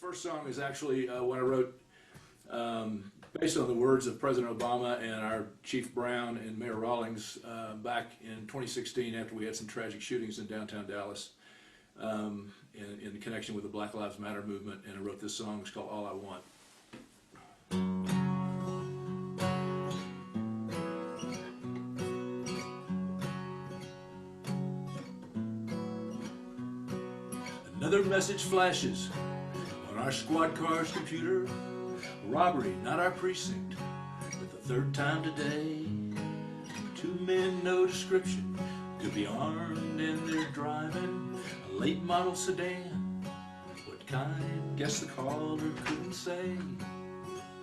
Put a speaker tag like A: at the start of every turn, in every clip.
A: first song is actually one I wrote based on the words of President Obama and our Chief Brown and Mayor Rawlings back in 2016 after we had some tragic shootings in downtown Dallas in connection with the Black Lives Matter movement, and I wrote this song. It's called All I Want. Another message flashes on our squad car's computer. Robbery, not our precinct, but the third time today. Two men, no description, could be armed and they're driving a late model sedan. What kind? Guess the caller couldn't say.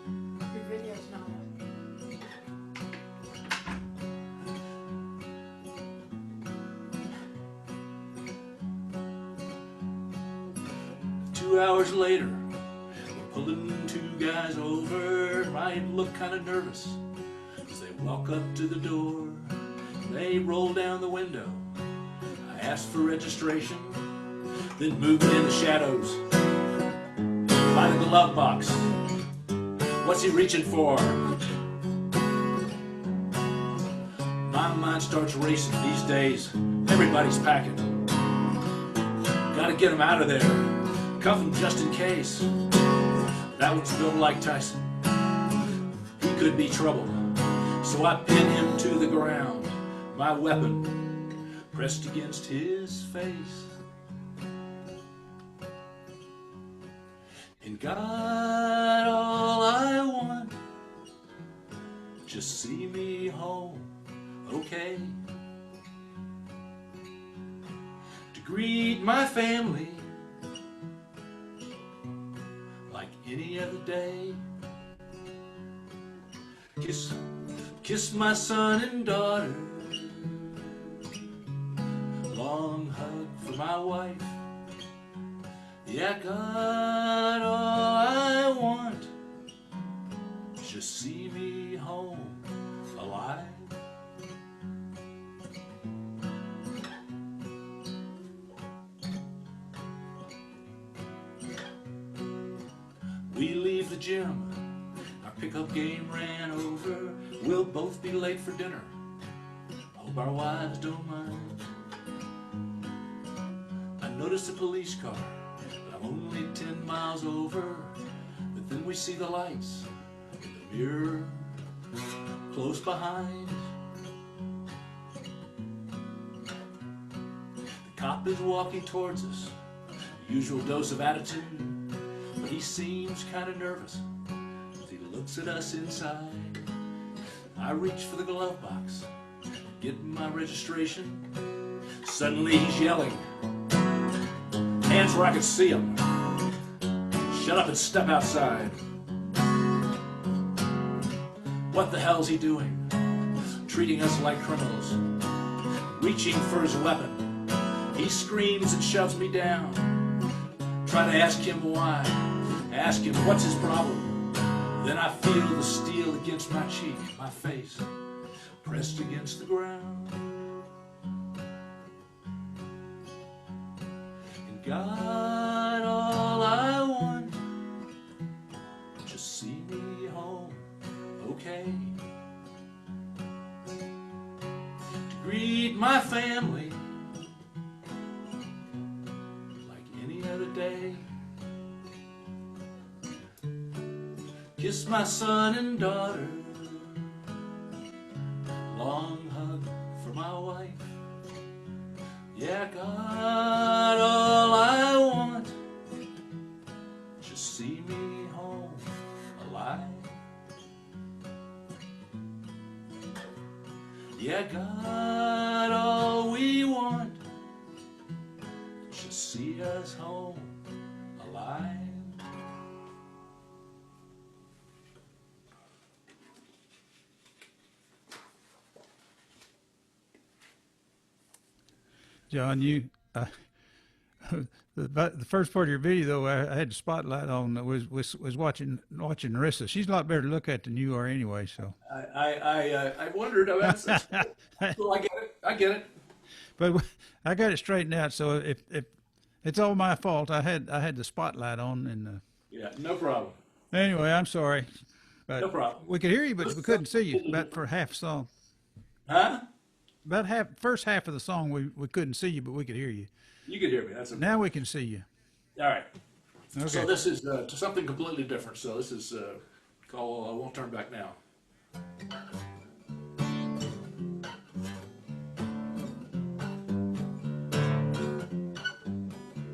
B: Your video's not on.
A: 2 hours later, we're pulling two guys over. I look kind of nervous as they walk up to the door. They roll down the window. I asked for registration, then moved in the shadows by the glove box. What's he reaching for? My mind starts racing these days. Everybody's packing. Gotta get him out of there. Cuff him just in case. That one's built like Tyson. He could be trouble. So I pin him to the ground, my weapon pressed against his face. And God, all I want, just see me home, okay? To greet my family like any other day. Kiss my son and daughter. Long hug for my wife. Yeah, God, all I want, just see me home alive. We leave the gym. Our pickup game ran over. We'll both be late for dinner. Hope our wives don't mind. I notice a police car, but I'm only 10 miles over. But then we see the lights in the mirror close behind. The cop is walking towards us, usual dose of attitude, but he seems kind of nervous as he looks at us inside. I reach for the glove box, get my registration. Suddenly he's yelling, hands where I could see him. Shut up and step outside. What the hell's he doing? Treating us like criminals. Reaching for his weapon. He screams and shoves me down. Try to ask him why. Ask him what's his problem. Then I feel the steel against my cheek, my face pressed against the ground. And God, all I want, just see me home, okay? To greet my family like any other day. Kiss my son and daughter. Long hug for my wife. Yeah, God, all I want, just see me home alive. Yeah, God, all we want, just see us home alive.
C: John, the first part of your video, though, I had the spotlight on. Was watching Marissa. She's a lot better to look at than you are, anyway. So
A: I wondered. Well, I get it.
C: But I got it straightened out. So if It's all my fault. I had the spotlight on, and
A: Yeah, no problem.
C: anyway, I'm sorry. But
A: No problem.
C: we could hear you, but we couldn't see you. About for half song.
A: Huh?
C: About first half of the song, we couldn't see you, but we could hear you.
A: You can hear me. That's okay.
C: Now we can see you.
A: All right.
C: Okay.
A: So this is something completely different. So this is called I Won't Turn Back Now.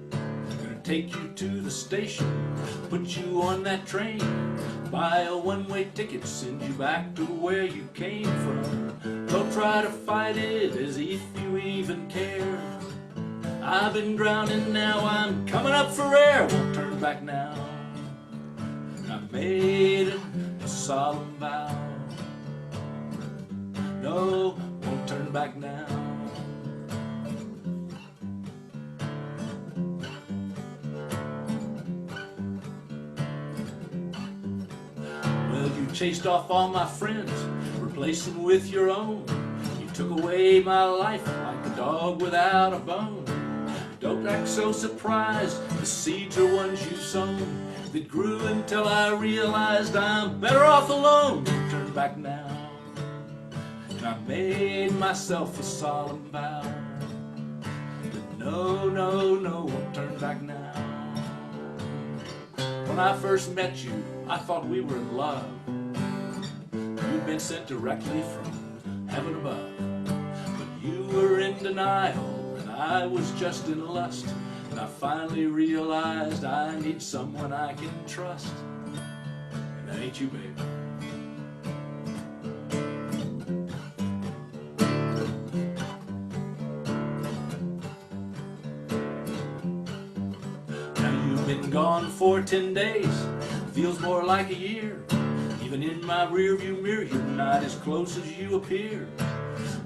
A: Gonna take you to the station, put you on that train, buy a one-way ticket, send you back to where you came from. Don't try to fight it as if you even care. I've been drowning, now I'm coming up for air. Won't turn back now. I made a solemn vow. No, won't turn back now. Well, you chased off all my friends, replacing with your own. You took away my life like a dog without a bone. Don't act so surprised, the seeds are ones you've sown that grew until I realized I'm better off alone. Won't turn back now. And I made myself a solemn vow. But no, no, no, won't turn back now. When I first met you, I thought we were in love. You'd been sent directly from heaven above. But you were in denial, I was just in lust, and I finally realized I need someone I can trust. And that ain't you, babe. Now you've been gone for 10 days, feels more like a year. Even in my rearview mirror, you're not as close as you appear.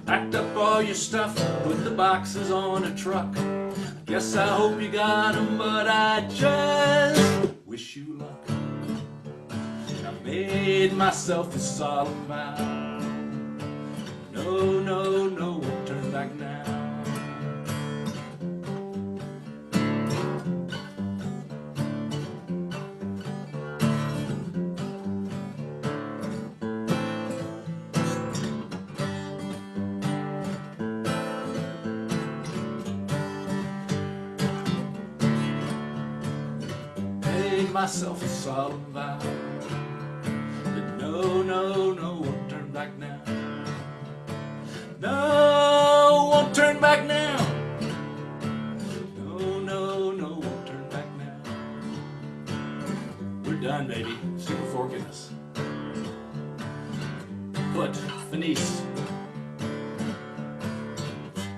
A: Packed up all your stuff, put the boxes on a truck. Guess I hope you got 'em, but I just wish you luck. I made myself a solemn vow. No, no, no, won't turn back now. Myself a solemn vow that no, no, no, won't turn back now. No, won't turn back now. No, no, no, won't turn back now. We're done, baby. Super forking us. Put finis.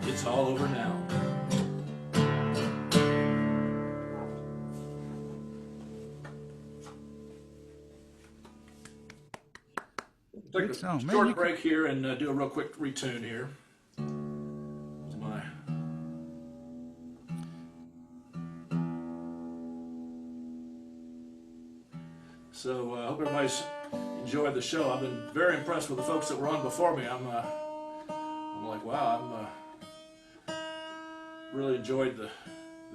A: It's all over now. Take a
C: song.
A: short break here and do a real quick retune here. So I hope everybody's enjoyed the show. I've been very impressed with the folks that were on before me. I'm like, wow, really enjoyed the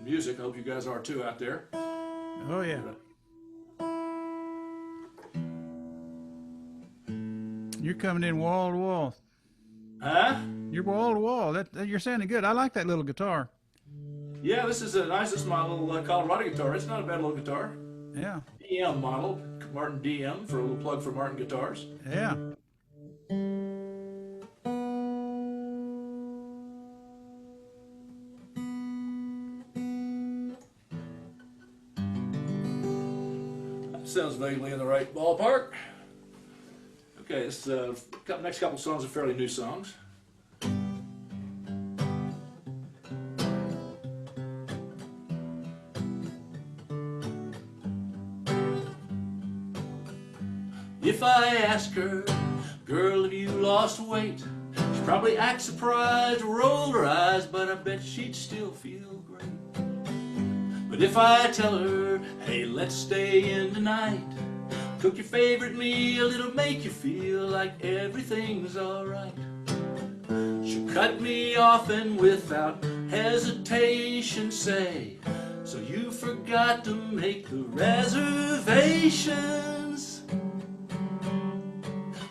A: music. I hope you guys are too out there.
C: Oh yeah. You're coming in wall to wall.
A: Huh?
C: You're wall to wall. You're sounding good. I like that little guitar.
A: Yeah, this is nice. This is my little Colorado guitar. It's not a bad little guitar.
C: Yeah.
A: DM model, Martin DM, for a little plug for Martin Guitars.
C: Yeah. That sounds vaguely in the right ballpark. Okay, this next couple songs are fairly new songs. If I ask her, girl, have you lost weight? She'd probably act surprised, roll her eyes, but I bet she'd still feel great. But if I tell her, hey, let's stay in tonight, cook your favorite meal, it'll make you feel like everything's alright. She'll cut me off and without hesitation say, So you forgot to make the reservations.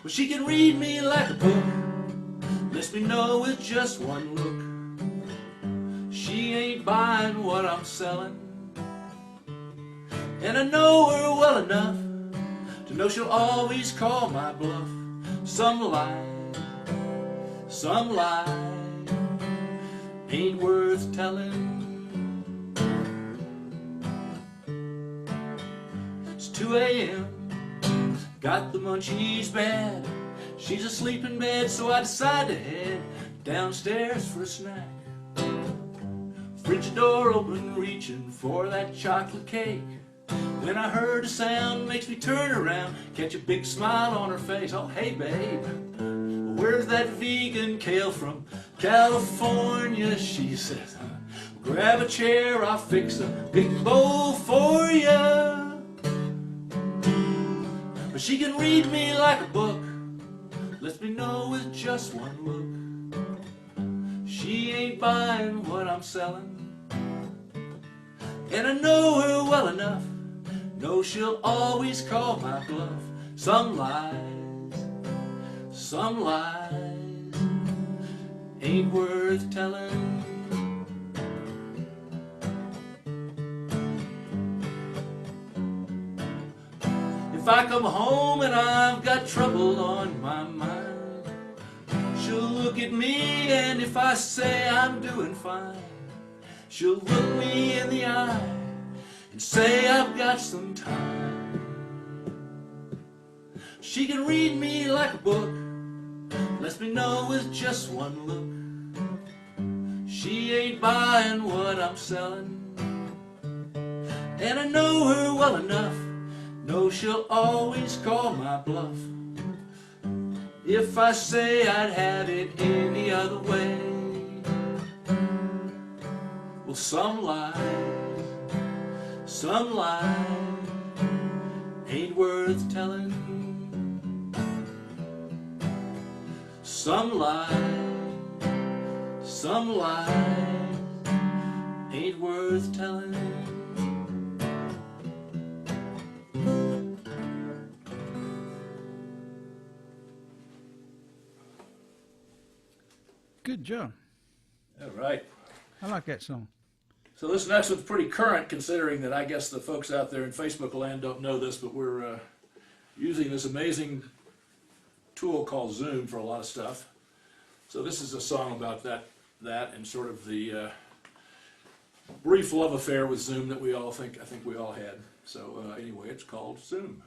C: Well, she can read me like a book, lets me know with just one look. She ain't buying what I'm selling, and I know her well enough to know she'll always call my bluff. Some lie ain't worth telling. It's 2 a.m., got the munchies bad. She's asleep in bed, so I decide to head downstairs for a snack. Fridge door open, reaching for that chocolate cake. When I heard a sound, makes me turn around, catch a big smile on her face. Oh, hey babe, where's that vegan kale from California? She says, grab a chair, I'll fix a big bowl for ya. But she can read me like a book, lets me know with just one look. She ain't buying what I'm selling, and I know her well enough, know she'll always call my bluff. Some lies ain't worth telling. If I come home and I've got trouble on my mind, she'll look at me, and if I say I'm doing fine, she'll look me in the eye and say I've got some time. She can read me like a book, lets me know with just one look. She ain't buying what I'm selling, and I know her well enough, know she'll always call my bluff. If I say I'd have it any other way, well, some lies ain't worth telling. Some lies ain't worth telling.
D: Good job.
C: All right.
D: I like that song.
C: So this next one's pretty current, considering that I guess the folks out there in Facebook land don't know this, but we're using this amazing tool called Zoom for a lot of stuff. So this is a song about that and sort of the brief love affair with Zoom that I think we all had. So anyway, it's called Zoom.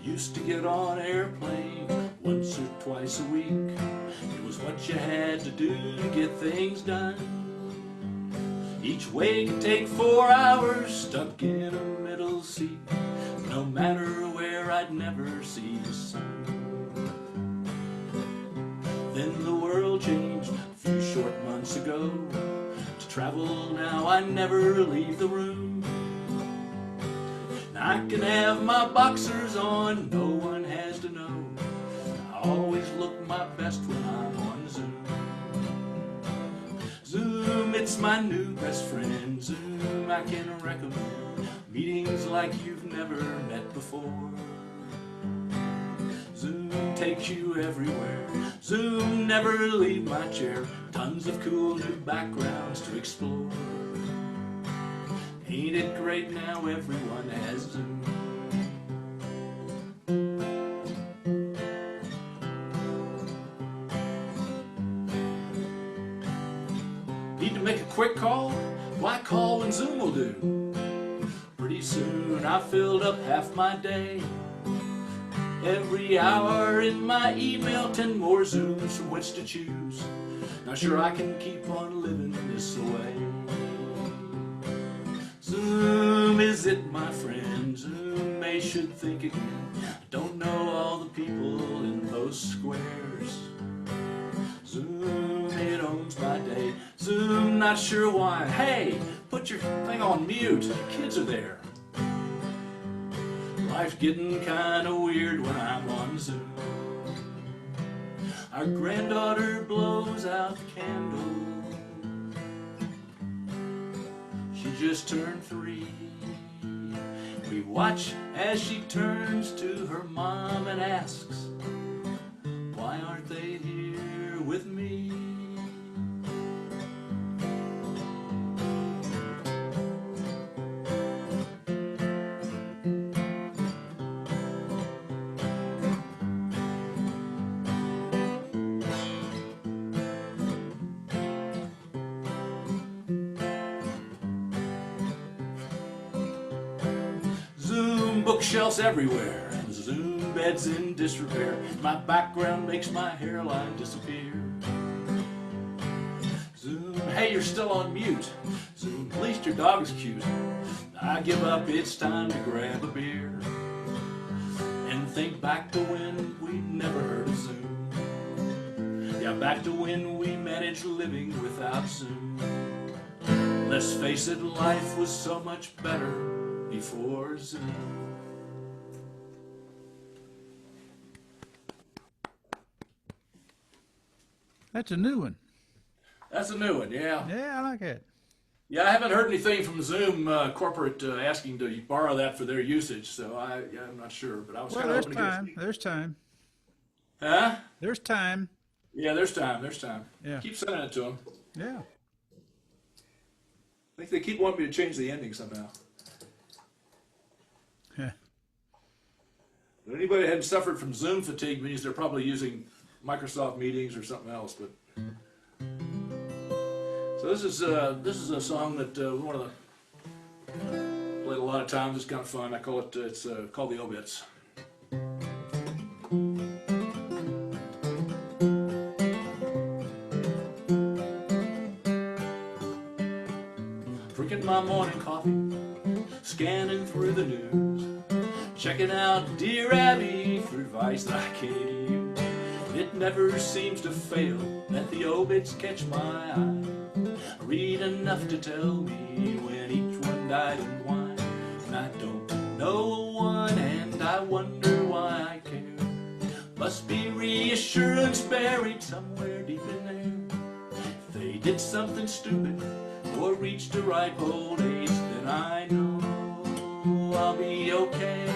C: Used to get on airplane once or twice a week. It was what you had to do to get things done. Each way could take 4 hours, stuck in a middle seat. No matter where, I'd never see the sun. Then the world changed a few short months ago. To travel now, I never leave the room. I can have my boxers on, no one has to know. I always look my best when I'm on Zoom. Zoom, it's my new best friend. Zoom, I can recommend meetings like you've never met before. Zoom takes you everywhere. Zoom, never leave my chair. Tons of cool new backgrounds to explore. Ain't it great now everyone has Zoom? Need to make a quick call? Why call when Zoom will do? Pretty soon I filled up half my day. Every hour in my email, 10 more Zooms from which to choose. Not sure I can keep on living this way. Zoom, is it my friend? Zoom, may should think again. I don't know all the people in those squares. Zoom, it owns my day. Zoom, not sure why. Hey, put your thing on mute. The kids are there. Life's getting kinda weird when I'm on Zoom. Our granddaughter blows out the candle. She just turned 3. We watch as she turns to her mom and asks, why aren't they here with me? Zoom bookshelves everywhere, Zoom beds in disrepair. My background makes my hairline disappear. Zoom, hey, you're still on mute. Zoom, at least your dog is cute. I give up, it's time to grab a beer. And think back to when we never heard of Zoom. Yeah, back to when we managed living without Zoom. Let's face it, life was so much better before Zoom.
D: That's a new one.
C: That's a new one, yeah.
D: Yeah, I like it.
C: Yeah, I haven't heard anything from Zoom corporate asking to borrow that for their usage, so I'm not sure. But I was
D: Well,
C: kind of
D: there's
C: hoping to
D: time.
C: get.
D: There's time.
C: Huh?
D: There's time.
C: Yeah, there's time. There's time.
D: Yeah.
C: Keep sending it to them.
D: Yeah.
C: I think they keep wanting me to change the ending somehow.
D: Yeah.
C: But anybody that hadn't suffered from Zoom fatigue means they're probably using Microsoft Meetings or something else. But so this is a song that we want to play a lot of times. It's kind of fun. I call it. It's called the Obits. Drinking my morning coffee, scanning through the news, checking out Dear Abby for advice that I can't use. It never seems to fail that the obits catch my eye. I read enough to tell me when each one died and why. And I don't know one, and I wonder why I care. Must be reassurance buried somewhere deep in there. If they did something stupid or reached a ripe old age, then I know I'll be okay.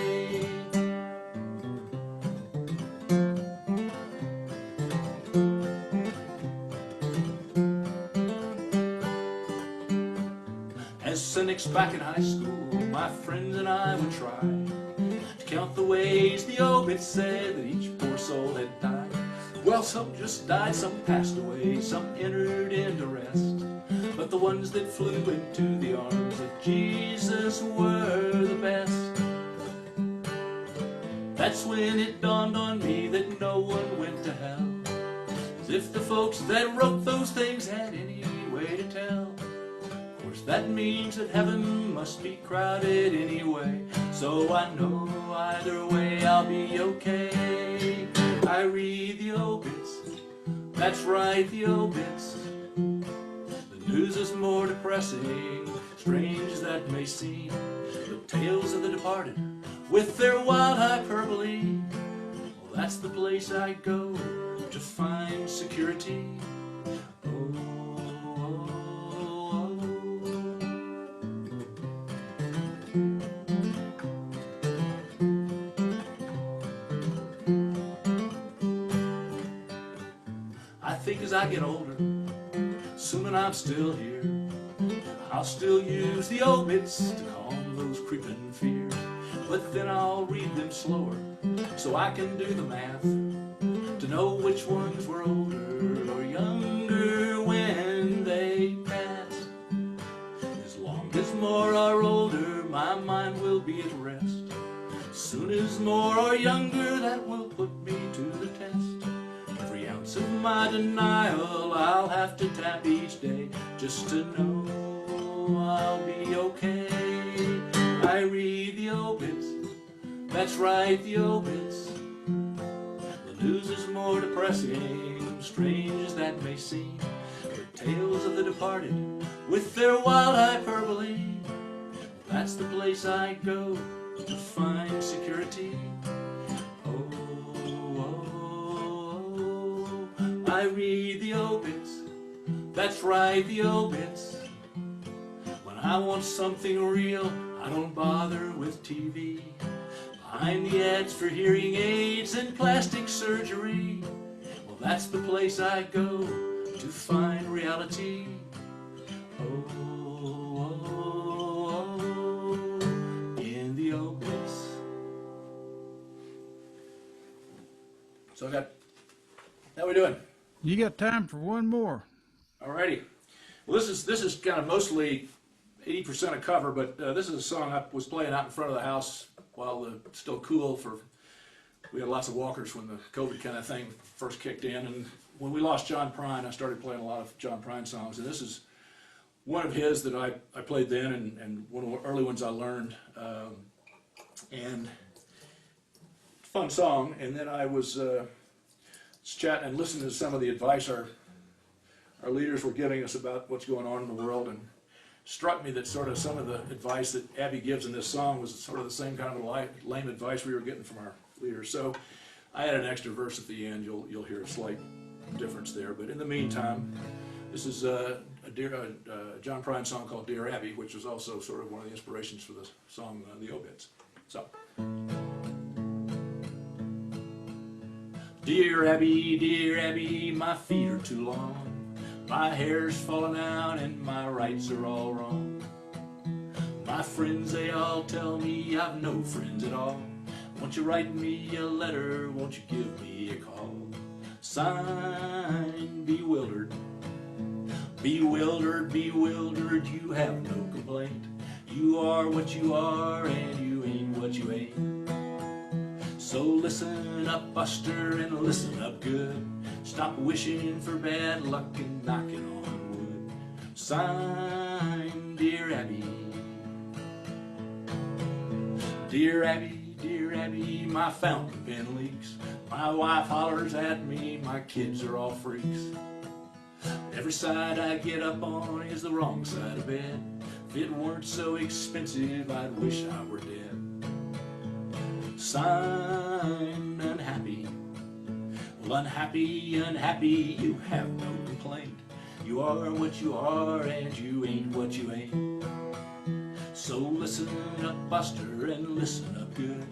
C: As cynics back in high school, my friends and I would try to count the ways the obits said that each poor soul had died. Well, some just died, some passed away, some entered into rest. But the ones that flew into the arms of Jesus were the best. That's when it dawned on me that no one went to hell, as if the folks that wrote those things had any way to tell. Of course, that means that heaven must be crowded anyway, so I know either way I'll be okay. I read the obits, that's right, the obits. The news is more depressing, strange as that may seem. The tales of the departed with their wild hyperbole. Well, that's the place I go to find security. Oh, oh, oh, oh. I think as I get older, assuming I'm still here, I'll still use the obits to calm those creeping fears. But then I'll read them slower, so I can do the math, to know which ones were older or younger when they passed. As long as more are older, my mind will be at rest. Soon as more are younger, that will put me to the test. Every ounce of my denial I'll have to tap each day, just to know I'll be okay. I read the obits, that's right, the obits. The news is more depressing, strange as that may seem. The tales of the departed with their wild hyperbole. That's the place I go to find security. Oh, I read the obits, that's right, the obits. When I want something real, I don't bother with TV. Behind the ads for hearing aids and plastic surgery, well, that's the place I go to find reality. In the obits. So I got, how we doing?
D: You got time for one more.
C: Alrighty. Well, this is kind of mostly 80% a cover, but this is a song I was playing out in front of the house while it's still cool. We had lots of walkers when the COVID kind of thing first kicked in, and when we lost John Prine, I started playing a lot of John Prine songs, and this is one of his that I played then, and one of the early ones I learned, and fun song. And then I was chatting and listening to some of the advice our leaders were giving us about what's going on in the world, and struck me that sort of some of the advice that Abby gives in this song was sort of the same kind of lame advice we were getting from our leaders. So I added an extra verse at the end. You'll hear a slight difference there, but in the meantime, this is a John Prine song called Dear Abby, which was also sort of one of the inspirations for the song The Obits. So, Dear Abby, my feet are too long, my hair's falling out and my rights are all wrong. My friends, they all tell me I've no friends at all. Won't you write me a letter, won't you give me a call? Signed, Bewildered. Bewildered, you have no complaint. You are what you are and you ain't what you ain't. So listen up, Buster, and listen up good. Stop wishing for bad luck and knocking on wood. Signed, Dear Abby. Dear Abby, my fountain pen leaks. My wife hollers at me, my kids are all freaks. Every side I get up on is the wrong side of bed. If it weren't so expensive, I'd wish I were dead. Signed, Unhappy. Well, unhappy, you have no complaint. You are what you are and you ain't what you ain't. So listen up, Buster, and listen up good.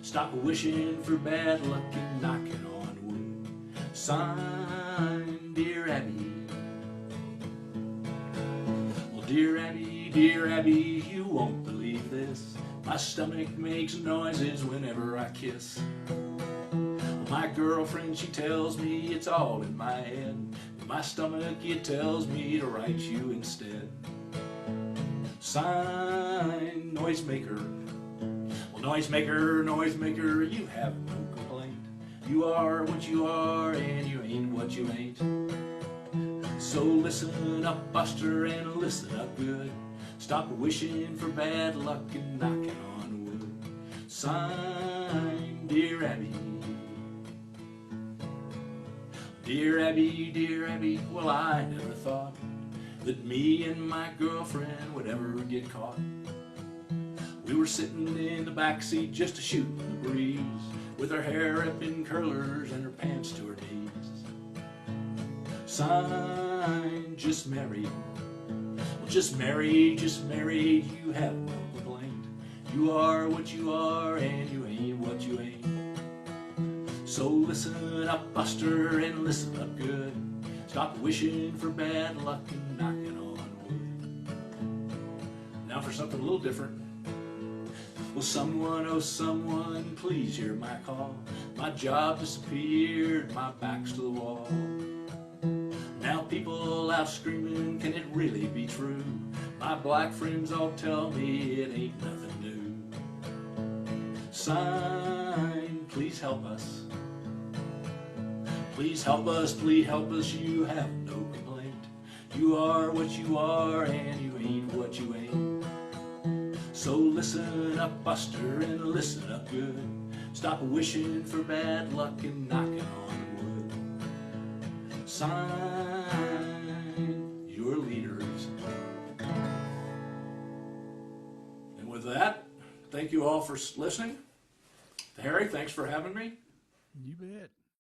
C: Stop wishing for bad luck and knocking on wood. Signed, Dear Abby. Well, Dear Abby, you won't believe this. My stomach makes noises whenever I kiss. My girlfriend, she tells me it's all in my head. My stomach, it tells me to write you instead. Signed, Noisemaker. Well, Noisemaker, you have no complaint. You are what you are and you ain't what you ain't. So listen up, Buster, and listen up good. Stop wishing for bad luck and knocking on wood. Signed, Dear Abby. Dear Abby, well, I never thought that me and my girlfriend would ever get caught. We were sitting in the backseat just a shooting the breeze, with her hair up in curlers and her pants to her knees. Signed, Just Married. Well, just married, you have no complaint. You are what you are and you ain't what you ain't. So listen up, Buster, and listen up good. Stop wishing for bad luck and knocking on wood. Now for something a little different. Well, someone, oh someone, please hear my call. My job disappeared, my back's to the wall. Now people out screaming, can it really be true? My black friends all tell me it ain't nothing new. Signed, please help us. Please help us, you have no complaint. You are what you are and you ain't what you ain't. So listen up, Buster, and listen up good. Stop wishing for bad luck and knocking on wood. Sign, Your Leaders. And with that,
A: Thank you all for listening. Harry, thanks for having me.
D: You bet.